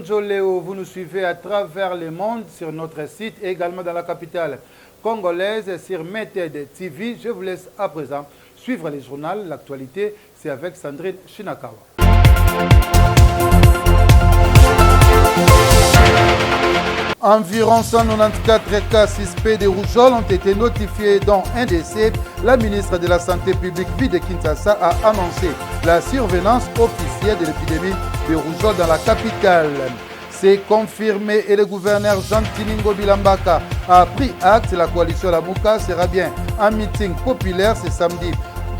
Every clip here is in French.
Bonjour Léo, vous nous suivez à travers le monde sur notre site et également dans la capitale congolaise sur Meted TV. Je vous laisse à présent suivre les journaux. L'actualité, c'est avec Sandrine Shinakawa. Environ 194 cas suspects de rougeole ont été notifiés dont un décès. La ministre de la Santé publique de Kinshasa a annoncé la survenance officielle de l'épidémie de rougeole dans la capitale. C'est confirmé et le gouverneur Jean Tiningo Bilambaka a pris acte. La coalition Lamuka sera bien en meeting populaire ce samedi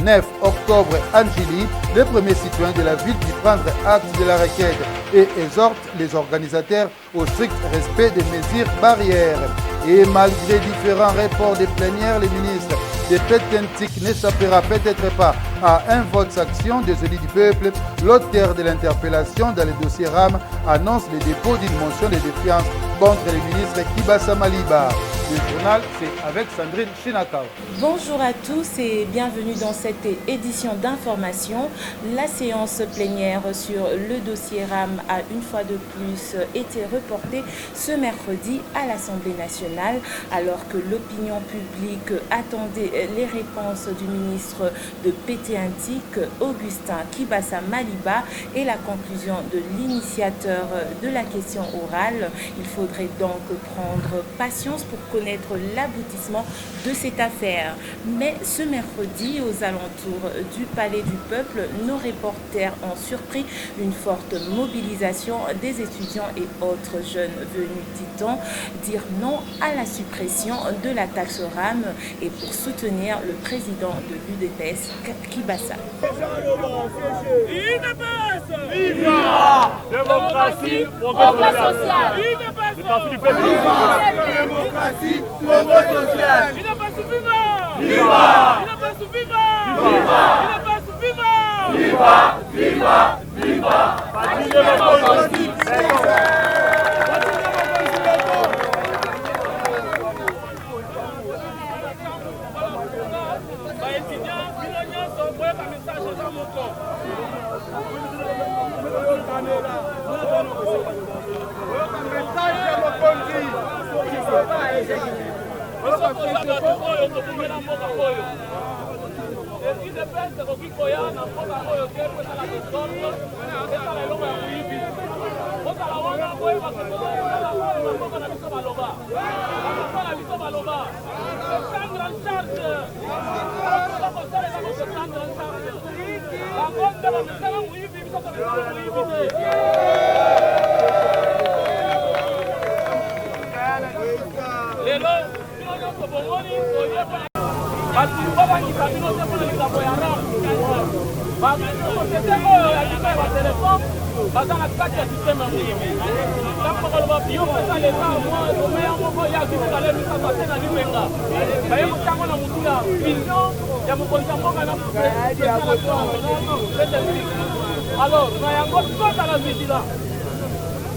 9 octobre à Njili. Les premiers citoyens de la ville d'y prendre acte de la requête et exhortent les organisateurs au strict respect des mesures barrières. Et malgré différents reports de plénière, le ministre de Petentik n'échappera peut-être pas à un vote sanction des élus du peuple. L'auteur de l'interpellation dans le dossier RAM annonce le dépôt d'une motion de défiance contre le ministre Kibasa Maliba. Le journal, c'est avec Sandrine Shinakawa. Bonjour à tous et bienvenue dans cette édition d'information. La séance plénière sur le dossier RAM a une fois de plus été reportée ce mercredi à l'Assemblée nationale alors que l'opinion publique attendait les réponses du ministre de Pétéantique, Augustin Kibasa Maliba, et la conclusion de l'initiateur de la question orale. Il faudrait donc prendre patience pour connaître l'aboutissement de cette affaire. Mais ce mercredi, aux alentours du Palais du Peuple, nos reporters ont surpris une forte mobilisation des étudiants et autres jeunes venus, dit-on, dire non à la suppression de la taxe RAM et pour soutenir le président de l'UDPS, Kibasa. Viva! Démocratie, progrès social. Démocratie, progrès social. Viva! Viva! Viva!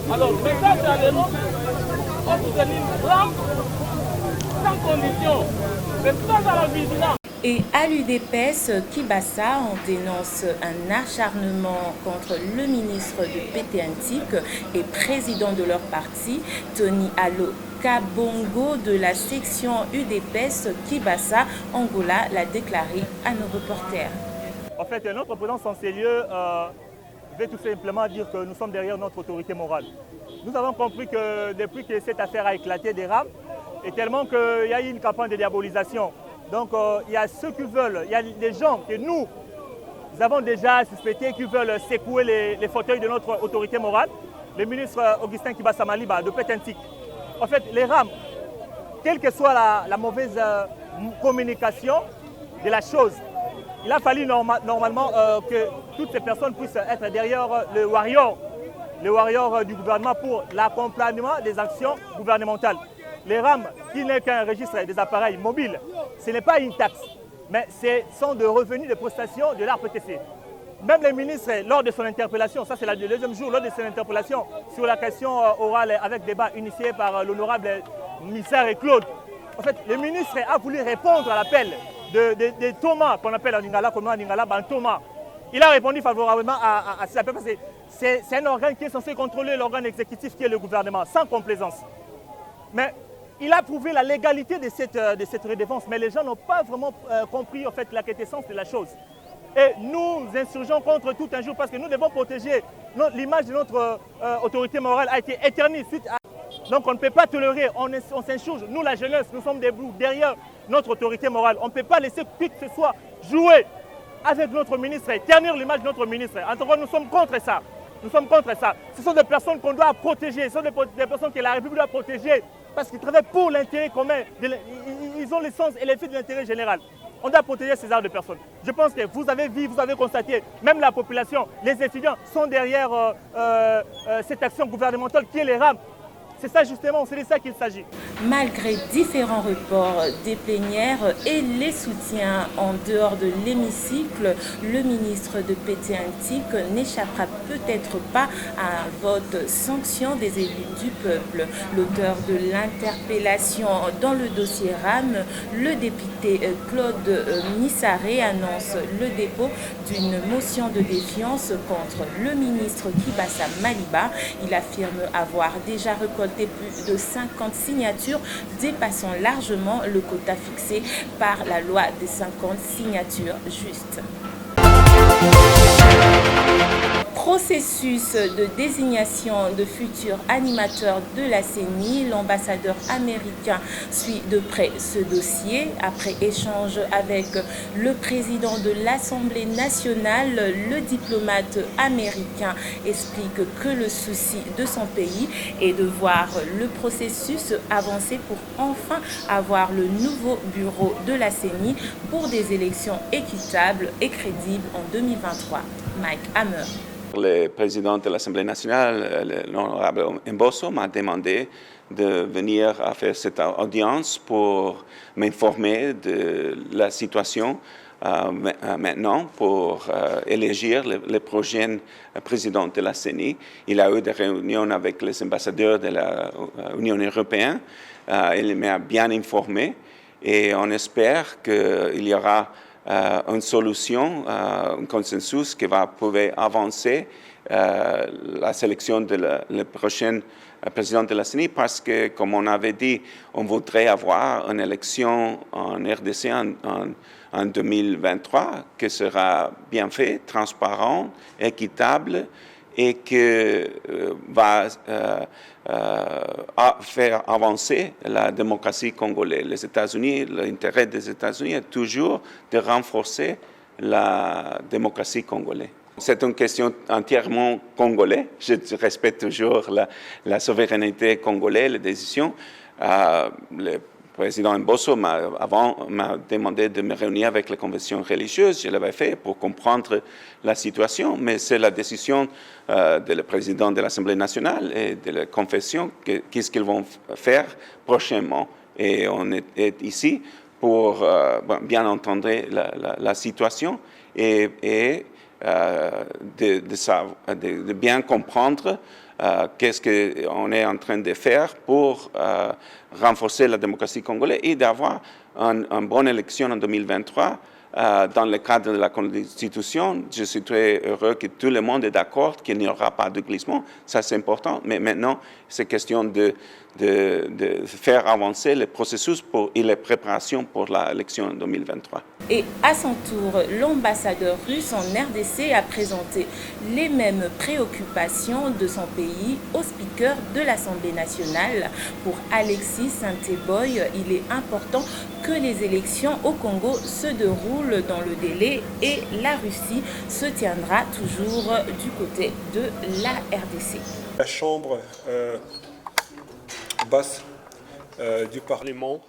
Alors, message à l'élo, on vous donne une rampe sans condition. Message à la vigilance. Et à l'UDPS, Kibasa, on dénonce un acharnement contre le ministre de Pétéantique et président de leur parti, Tony Allo Kabongo de la section UDPS Kibasa, Angola, l'a déclaré à nos reporters. En fait, notre présence en ces lieux veut tout simplement dire que nous sommes derrière notre autorité morale. Nous avons compris que depuis que cette affaire a éclaté des rames, et tellement qu'il y a eu une campagne de diabolisation. Donc il y a ceux qui veulent, il y a des gens que nous avons déjà suspectés qui veulent secouer les fauteuils de notre autorité morale. Le ministre Augustin Kibasa Maliba de Pétentik. En fait, les rames, quelle que soit la mauvaise communication de la chose, il a fallu normalement que toutes ces personnes puissent être derrière le warrior du gouvernement pour l'accompagnement des actions gouvernementales. Les RAM, qui n'est qu'un registre des appareils mobiles, ce n'est pas une taxe, mais ce sont des revenus de prestations de l'ARPTC. Même le ministre, lors de son interpellation, ça c'est le deuxième jour, lors de son interpellation sur la question orale avec débat initié par l'honorable Misser et Claude, en fait, le ministre a voulu répondre à l'appel de Thomas, qu'on appelle en Lingala, comme en Lingala, Thomas. Il a répondu favorablement à cet appel parce que c'est un organe qui est censé contrôler l'organe exécutif qui est le gouvernement, sans complaisance. Mais il a prouvé la légalité de cette redevance, mais les gens n'ont pas vraiment compris en fait, la quintessence de la chose. Et nous insurgeons contre tout un jour parce que nous devons protéger l'image de notre autorité morale a été éternie suite à... Donc on ne peut pas tolérer, on s'insurge. Nous, la jeunesse, nous sommes debout derrière notre autorité morale. On ne peut pas laisser qui que ce soit jouer avec notre ministre et ternir l'image de notre ministre. En tout cas, nous sommes contre ça. Nous sommes contre ça. Ce sont des personnes qu'on doit protéger. Ce sont des personnes que la République doit protéger parce qu'ils travaillent pour l'intérêt commun. Ils ont le sens et l'effet de l'intérêt général. On doit protéger ces genres de personnes. Je pense que vous avez vu, vous avez constaté, même la population, les étudiants sont derrière cette action gouvernementale qui est les rames. C'est ça justement, c'est de ça qu'il s'agit. Malgré différents reports des plénières et les soutiens en dehors de l'hémicycle, le ministre de Pété-Antique n'échappera peut-être pas à un vote sanction des élus du peuple. L'auteur de l'interpellation dans le dossier RAM, le député Claude Missaré, annonce le dépôt d'une motion de défiance contre le ministre Kibassa Maliba. Il affirme avoir déjà recolté plus de 50 signatures, dépassant largement le quota fixé par la loi des 50 signatures justes. Processus de désignation de futurs animateurs de la CENI, l'ambassadeur américain suit de près ce dossier. Après échange avec le président de l'Assemblée nationale, le diplomate américain explique que le souci de son pays est de voir le processus avancer pour enfin avoir le nouveau bureau de la CENI pour des élections équitables et crédibles en 2023. Mike Hammer. Le président de l'Assemblée nationale, l'honorable Mbosso, m'a demandé de venir à faire cette audience pour m'informer de la situation maintenant pour élire le prochain président de la CENI. Il a eu des réunions avec les ambassadeurs de l'Union européenne. Il m'a bien informé et on espère qu'il y aura une solution, un consensus qui va pouvoir avancer la sélection de le prochain président de la CENI parce que, comme on avait dit, on voudrait avoir une élection en RDC en 2023 qui sera bien faite, transparente, équitable et qui va faire avancer la démocratie congolaise. Les États-Unis, l'intérêt des États-Unis est toujours de renforcer la démocratie congolaise. C'est une question entièrement congolaise. Je respecte toujours la souveraineté congolaise, les décisions. Le président Mbosso m'a demandé de me réunir avec la convention religieuse. Je l'avais fait pour comprendre la situation, mais c'est la décision de le président de l'Assemblée nationale et de la confession qu'est-ce qu'ils vont faire prochainement. Et on est ici pour bien entendre la situation et de bien comprendre qu'est-ce qu'on est en train de faire pour renforcer la démocratie congolaise et d'avoir une bonne élection en 2023 dans le cadre de la Constitution. Je suis très heureux que tout le monde est d'accord qu'il n'y aura pas de glissement. Ça, c'est important. Mais maintenant, c'est question de faire avancer le processus et les préparations pour l'élection en 2023. Et à son tour, l'ambassadeur russe en RDC a présenté les mêmes préoccupations de son pays au speaker de l'Assemblée nationale. Pour Alexis Sainte-Boy, il est important que les élections au Congo se déroulent dans le délai et la Russie se tiendra toujours du côté de la RDC. La Chambre basse du Parlement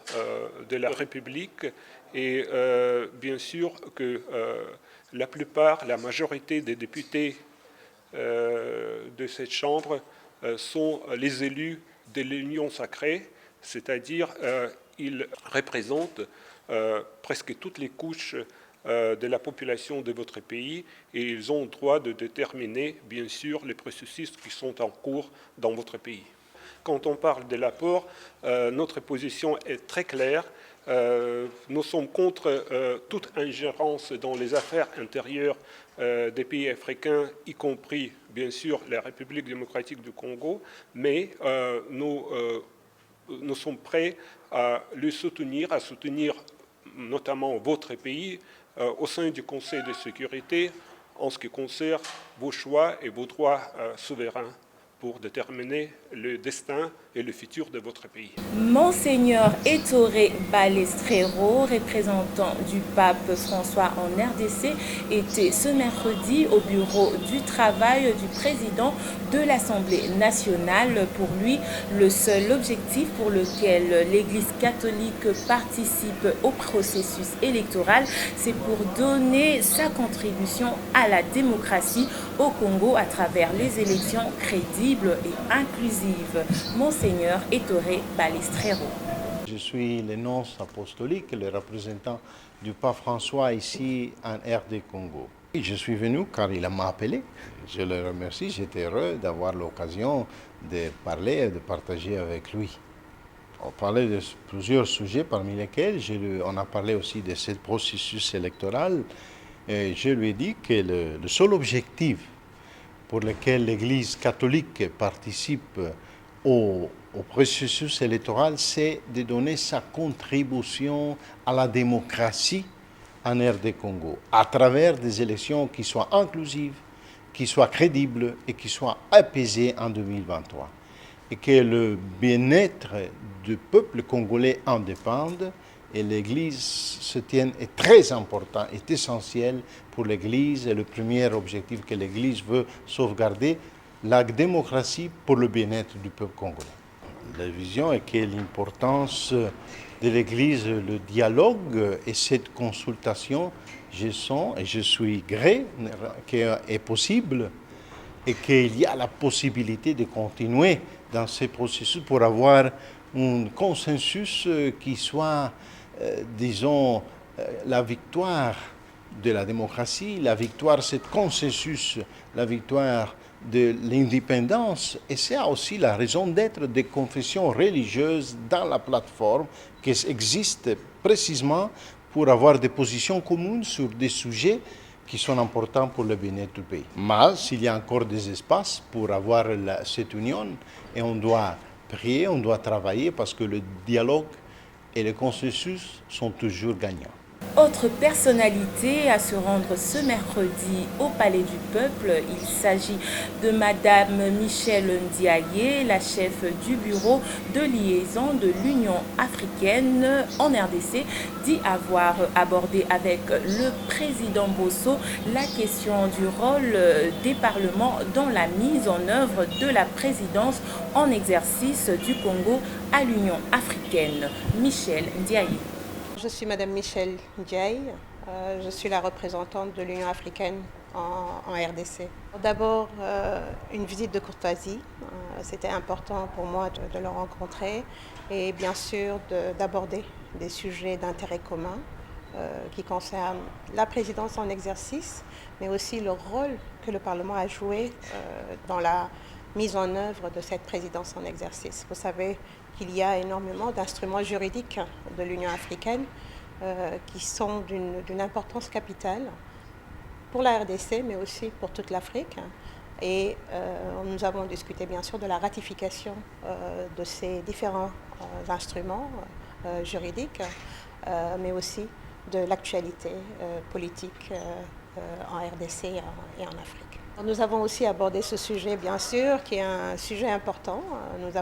de la République et bien sûr que la majorité des députés de cette Chambre sont les élus de l'Union sacrée, c'est-à-dire ils représentent presque toutes les couches de la population de votre pays et ils ont le droit de déterminer bien sûr les processus qui sont en cours dans votre pays. Quand on parle de l'apport, notre position est très claire. Nous sommes contre toute ingérence dans les affaires intérieures des pays africains, y compris, bien sûr, la République démocratique du Congo, mais nous sommes prêts à le soutenir, à soutenir notamment votre pays au sein du Conseil de sécurité en ce qui concerne vos choix et vos droits souverains pour déterminer le destin et le futur de votre pays. Monseigneur Ettore Balestrero, représentant du pape François en RDC, était ce mercredi au bureau du travail du président de l'Assemblée nationale. Pour lui, le seul objectif pour lequel l'Église catholique participe au processus électoral, c'est pour donner sa contribution à la démocratie au Congo à travers les élections crédibles et inclusives. Monseigneur Ettore Balestrero. Je suis le nonce apostolique, le représentant du pape François ici en RD Congo. Je suis venu car il m'a appelé. Je le remercie. J'étais heureux d'avoir l'occasion de parler et de partager avec lui. On parlait de plusieurs sujets, parmi lesquels on a parlé aussi de ce processus électoral. Et je lui ai dit que le seul objectif pour lequel l'Église catholique participe au processus électoral, c'est de donner sa contribution à la démocratie en RD Congo, à travers des élections qui soient inclusives, qui soient crédibles et qui soient apaisées en 2023. Et que le bien-être du peuple congolais en dépende, et l'Église se tienne est très important, est essentiel pour l'Église, et le premier objectif que l'Église veut sauvegarder, la démocratie pour le bien-être du peuple congolais. La vision est que l'importance de l'Église, le dialogue et cette consultation, je sens et je suis gré qu'elle est possible et qu'il y a la possibilité de continuer dans ce processus pour avoir un consensus qui soit, disons, la victoire de la démocratie, la victoire, ce consensus, la victoire de l'indépendance, et c'est aussi la raison d'être des confessions religieuses dans la plateforme qui existe précisément pour avoir des positions communes sur des sujets qui sont importants pour le bien-être du pays. Mais s'il y a encore des espaces pour avoir cette union, et on doit prier, on doit travailler parce que le dialogue et le consensus sont toujours gagnants. Autre personnalité à se rendre ce mercredi au Palais du Peuple, il s'agit de Madame Michelle Ndiaye, la chef du bureau de liaison de l'Union africaine en RDC, dit avoir abordé avec le président Bosso la question du rôle des parlements dans la mise en œuvre de la présidence en exercice du Congo à l'Union africaine. Michelle Ndiaye. Je suis Madame Michelle Ndiaye, je suis la représentante de l'Union africaine en RDC. D'abord, une visite de courtoisie, c'était important pour moi de le rencontrer et bien sûr d'aborder des sujets d'intérêt commun qui concernent la présidence en exercice, mais aussi le rôle que le Parlement a joué dans la mise en œuvre de cette présidence en exercice. Vous savez qu'il y a énormément d'instruments juridiques de l'Union africaine qui sont d'une importance capitale pour la RDC, mais aussi pour toute l'Afrique. Et nous avons discuté bien sûr de la ratification de ces différents instruments juridiques, mais aussi de l'actualité politique en RDC et en Afrique. Nous avons aussi abordé ce sujet, bien sûr, qui est un sujet important. Nous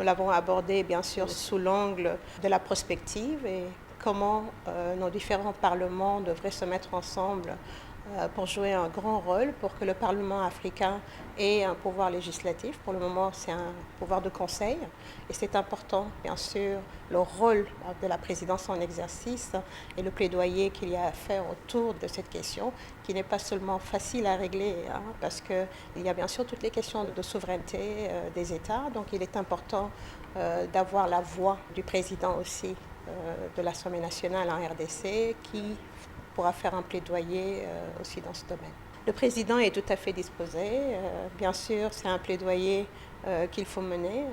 l'avons abordé, bien sûr, sous l'angle de la prospective et comment nos différents parlements devraient se mettre ensemble pour jouer un grand rôle, pour que le Parlement africain ait un pouvoir législatif. Pour le moment, c'est un pouvoir de conseil. Et c'est important, bien sûr, le rôle de la présidence en exercice et le plaidoyer qu'il y a à faire autour de cette question, qui n'est pas seulement facile à régler, parce qu'il y a bien sûr toutes les questions de souveraineté des États. Donc il est important d'avoir la voix du président aussi de l'Assemblée nationale en RDC, qui pourra faire un plaidoyer aussi dans ce domaine. Le président est tout à fait disposé. Bien sûr, c'est un plaidoyer qu'il faut mener.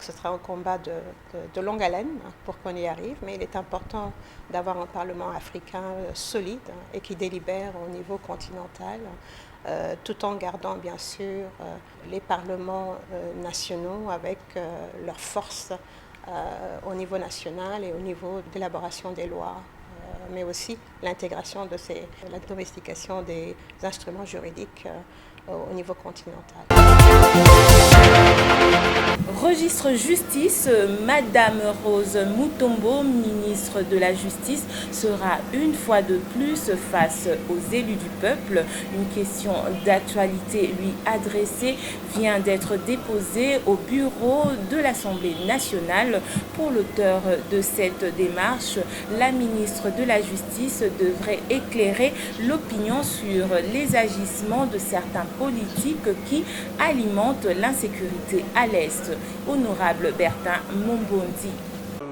Ce sera un combat de longue haleine pour qu'on y arrive, mais il est important d'avoir un Parlement africain solide et qui délibère au niveau continental, tout en gardant bien sûr les parlements nationaux avec leur force au niveau national et au niveau d'élaboration des lois, mais aussi l'intégration de la domestication des instruments juridiques au niveau continental. Registre justice, Madame Rose Mutombo, ministre de la Justice, sera une fois de plus face aux élus du peuple. Une question d'actualité lui adressée vient d'être déposée au bureau de l'Assemblée nationale. Pour l'auteur de cette démarche, la ministre de la Justice devrait éclairer l'opinion sur les agissements de certains politiques qui alimentent l'insécurité à l'Est. Honorable Bertin Mombondi.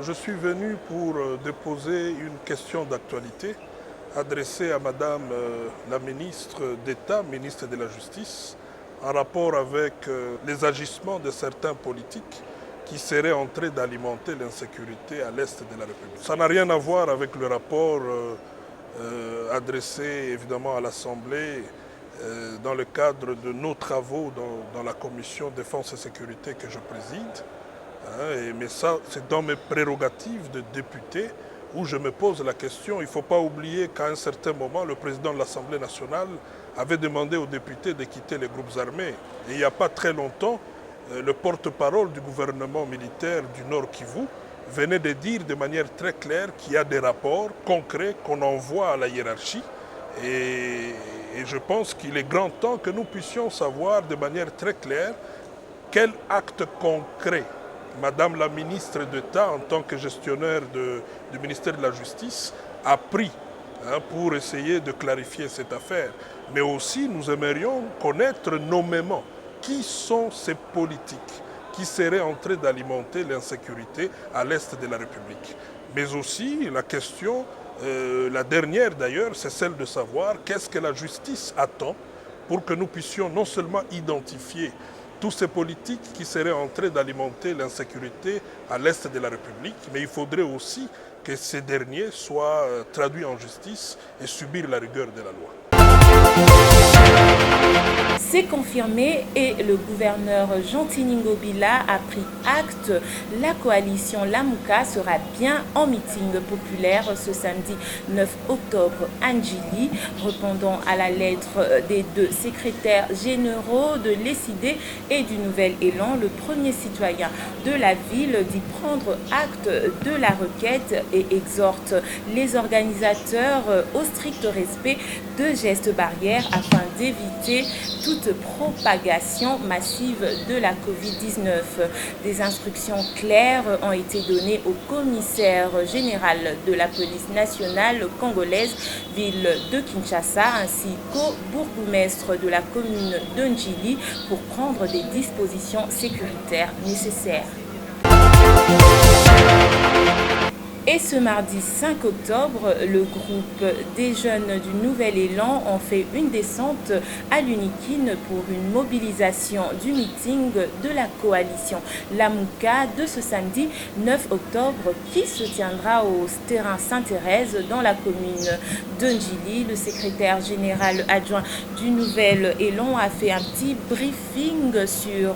Je suis venu pour déposer une question d'actualité adressée à Madame la ministre d'État, ministre de la Justice, en rapport avec les agissements de certains politiques qui seraient en train d'alimenter l'insécurité à l'Est de la République. Ça n'a rien à voir avec le rapport adressé évidemment à l'Assemblée dans le cadre de nos travaux dans la commission défense et sécurité que je préside. Mais ça, c'est dans mes prérogatives de député où je me pose la question. Il ne faut pas oublier qu'à un certain moment, le président de l'Assemblée nationale avait demandé aux députés de quitter les groupes armés. Et il n'y a pas très longtemps, le porte-parole du gouvernement militaire du Nord Kivu venait de dire de manière très claire qu'il y a des rapports concrets qu'on envoie à la hiérarchie. Et je pense qu'il est grand temps que nous puissions savoir de manière très claire quel acte concret Madame la ministre d'État, en tant que gestionnaire du ministère de la Justice, a pris pour essayer de clarifier cette affaire. Mais aussi, nous aimerions connaître nommément qui sont ces politiques qui seraient en train d'alimenter l'insécurité à l'Est de la République. Mais aussi, la question, la dernière d'ailleurs, c'est celle de savoir qu'est-ce que la justice attend pour que nous puissions non seulement identifier tous ces politiques qui seraient en train d'alimenter l'insécurité à l'Est de la République, mais il faudrait aussi que ces derniers soient traduits en justice et subir la rigueur de la loi. C'est confirmé et le gouverneur Jean Tiningo Bila a pris acte. La coalition Lamuka sera bien en meeting populaire ce samedi 9 octobre à Njili, répondant à la lettre des deux secrétaires généraux de l'ESID et du Nouvel Élan. Le premier citoyen de la ville dit prendre acte de la requête et exhorte les organisateurs au strict respect de gestes barrières afin d'éviter toute propagation massive de la Covid-19. Des instructions claires ont été données au commissaire général de la police nationale congolaise, ville de Kinshasa, ainsi qu'au bourgmestre de la commune de Njili pour prendre des dispositions sécuritaires nécessaires. Et ce mardi 5 octobre, le groupe des jeunes du Nouvel Élan ont fait une descente à l'Unikine pour une mobilisation du meeting de la coalition Lamuka de ce samedi 9 octobre qui se tiendra au terrain Sainte-Thérèse dans la commune de Njili. Le secrétaire général adjoint du Nouvel Élan a fait un petit briefing sur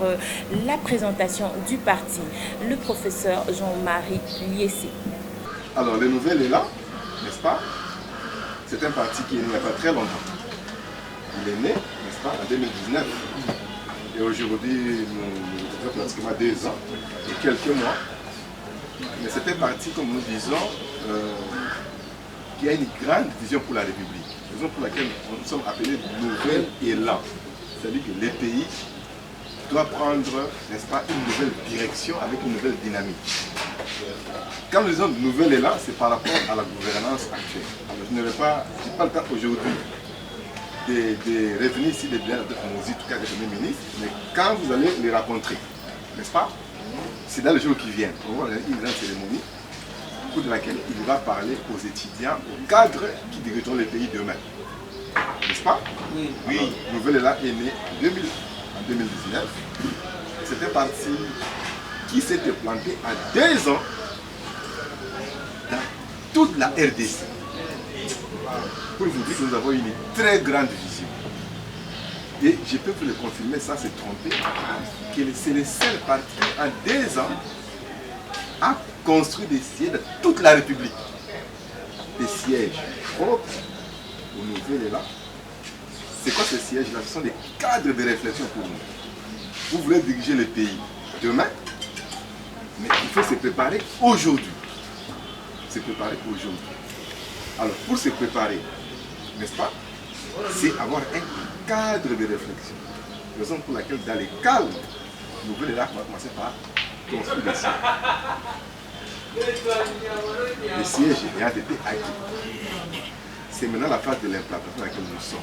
la présentation du parti. Le professeur Jean-Marie Liessé. Alors, le Nouvel Élan, n'est-ce pas? C'est un parti qui est né il n'y a pas très longtemps. Il est né, n'est-ce pas, en 2019. Et aujourd'hui, nous avons pratiquement 2 ans et quelques mois. Mais c'est un parti, comme nous disons, qui a une grande vision pour la République. Raison pour laquelle nous sommes appelés Nouvel Élan. C'est-à-dire que les pays doivent prendre, n'est-ce pas, une nouvelle direction avec une nouvelle dynamique. Quand nous disons nouvel élan, c'est par rapport à la gouvernance actuelle. Alors, je n'ai pas le temps aujourd'hui de revenir ici de bien avec Mozi, tout cas avec le Premier ministre, mais quand vous allez les rencontrer, n'est-ce pas? C'est dans les jours qui viennent. On va avoir une grande cérémonie au cours de laquelle il va parler aux étudiants, aux cadres qui dirigeront les pays d'eux-mêmes. N'est-ce pas? Oui. Oui, Nouvelle-Élan est né en 2019. C'était parti qui s'était planté à 2 ans dans toute la RDC. Pour vous dire que nous avons une très grande vision. Et je peux vous le confirmer, ça c'est trompé, que c'est le seul parti qui en 2 ans a construit des sièges dans toute la République. Des sièges propres au Nouvelle-Élan. C'est quoi ces sièges-là? Ce sont des cadres de réflexion pour nous. Vous voulez diriger le pays demain, mais il faut se préparer aujourd'hui. Se préparer aujourd'hui. Alors, pour se préparer, n'est-ce pas, c'est avoir un cadre de réflexion. Raison pour laquelle, dans les calmes, Nouvelle-Élan va commencer par construire des sièges. Les sièges ayant été acquis. C'est maintenant la phase de l'implantation dans laquelle nous sommes.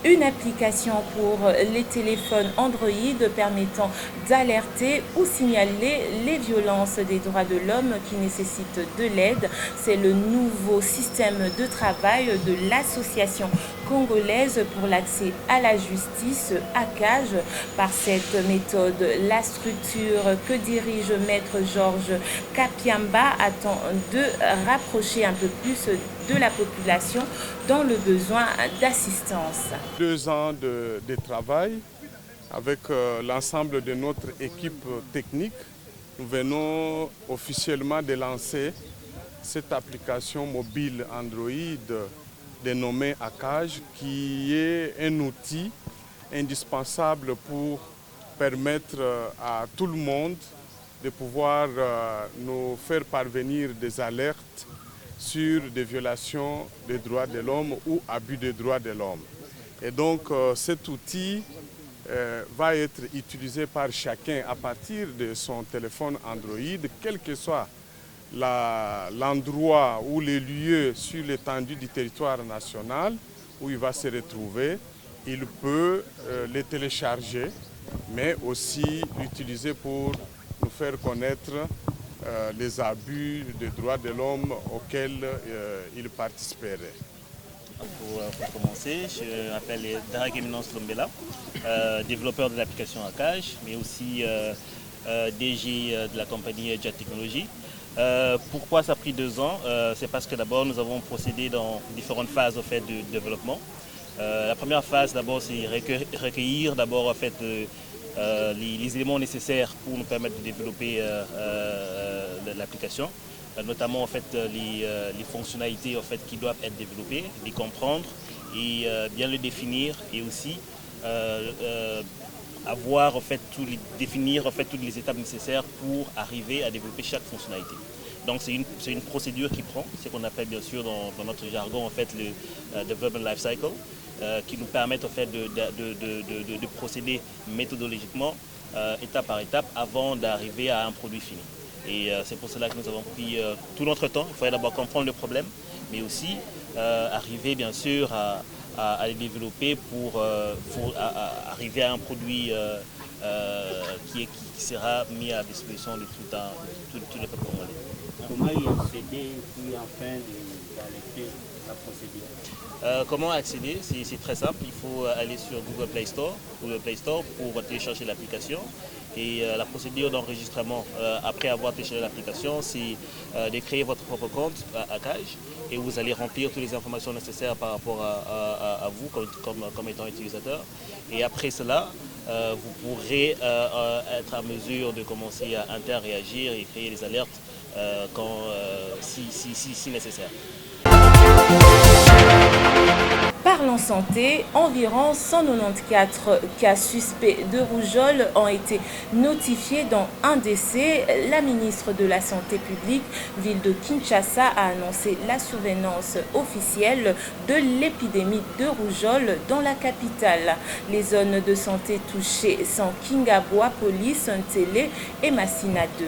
Une application pour les téléphones Android permettant d'alerter ou signaler les violences des droits de l'homme qui nécessitent de l'aide. C'est le nouveau système de travail de l'Association congolaise pour l'accès à la justice, ACAJ. Par cette méthode, la structure que dirige Maître Georges Kapiamba attend de rapprocher un peu plus de la population dans le besoin d'assistance. 2 ans de travail avec l'ensemble de notre équipe technique. Nous venons officiellement de lancer cette application mobile Android dénommée ACAJ, qui est un outil indispensable pour permettre à tout le monde de pouvoir nous faire parvenir des alertes sur des violations des droits de l'homme ou abus des droits de l'homme. Et donc cet outil va être utilisé par chacun à partir de son téléphone Android, quel que soit l'endroit ou les lieux sur l'étendue du territoire national où il va se retrouver. Il peut les télécharger, mais aussi l'utiliser pour nous faire connaître les abus des droits de l'homme auxquels il participerait. Pour commencer, je m'appelle Darek Eminence Lombela, développeur de l'application ACAJ, mais aussi DG de la compagnie Jet Technology. Pourquoi ça a pris 2 ans? C'est parce que d'abord nous avons procédé dans différentes phases de développement. La première phase d'abord c'est recueillir d'abord les éléments nécessaires pour nous permettre de développer l'application, notamment les fonctionnalités qui doivent être développées, les comprendre et bien le définir, et aussi définir toutes les étapes nécessaires pour arriver à développer chaque fonctionnalité. Donc c'est une procédure qui prend, ce qu'on appelle bien sûr dans notre jargon le Development Life Cycle, qui nous permettent de procéder méthodologiquement, étape par étape, avant d'arriver à un produit fini. Et c'est pour cela que nous avons pris tout notre temps. Il fallait d'abord comprendre le problème, mais aussi arriver bien sûr à les développer pour arriver à un produit qui sera mis à disposition de tout le peuple congolais. Comment y accéder puis enfin d'arrêter la procédure? Comment accéder? C'est très simple. Il faut aller sur Google Play Store pour télécharger l'application. Et la procédure d'enregistrement, après avoir téléchargé l'application, c'est de créer votre propre compte à ACAJ, et vous allez remplir toutes les informations nécessaires par rapport à vous comme étant utilisateur. Et après cela, vous pourrez être en mesure de commencer à interréagir et créer des alertes si nécessaire. Parlons santé, environ 194 cas suspects de rougeole ont été notifiés dans un décès. La ministre de la Santé publique, ville de Kinshasa, a annoncé la survenance officielle de l'épidémie de rougeole dans la capitale. Les zones de santé touchées sont Kingabwa, Police, Ntélé et Massina 2.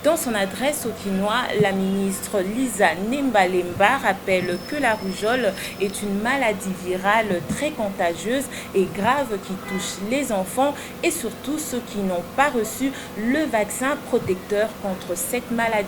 Dans son adresse au Quinois, la ministre Lisa Nembalemba rappelle que la rougeole est une maladie virale très contagieuse et grave qui touche les enfants et surtout ceux qui n'ont pas reçu le vaccin protecteur contre cette maladie.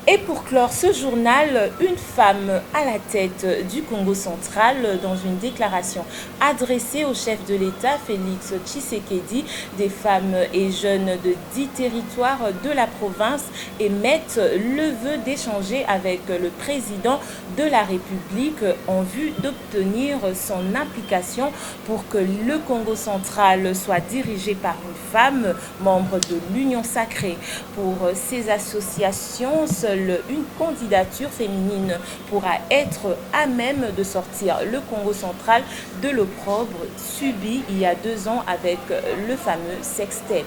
Et pour clore ce journal, une femme à la tête du Congo central, dans une déclaration adressée au chef de l'État, Félix Tshisekedi, des femmes et jeunes de 10 territoires de la province émettent le vœu d'échanger avec le président de la République en vue d'obtenir son implication pour que le Congo central soit dirigé par une femme, membre de l'Union sacrée. Pour ces associations, seule une candidature féminine pourra être à même de sortir le Congo central de l'opprobre subi il y a 2 ans avec le fameux sextape.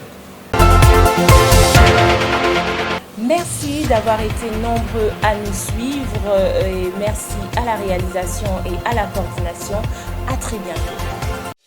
Merci d'avoir été nombreux à nous suivre et merci à la réalisation et à la coordination. À très bientôt.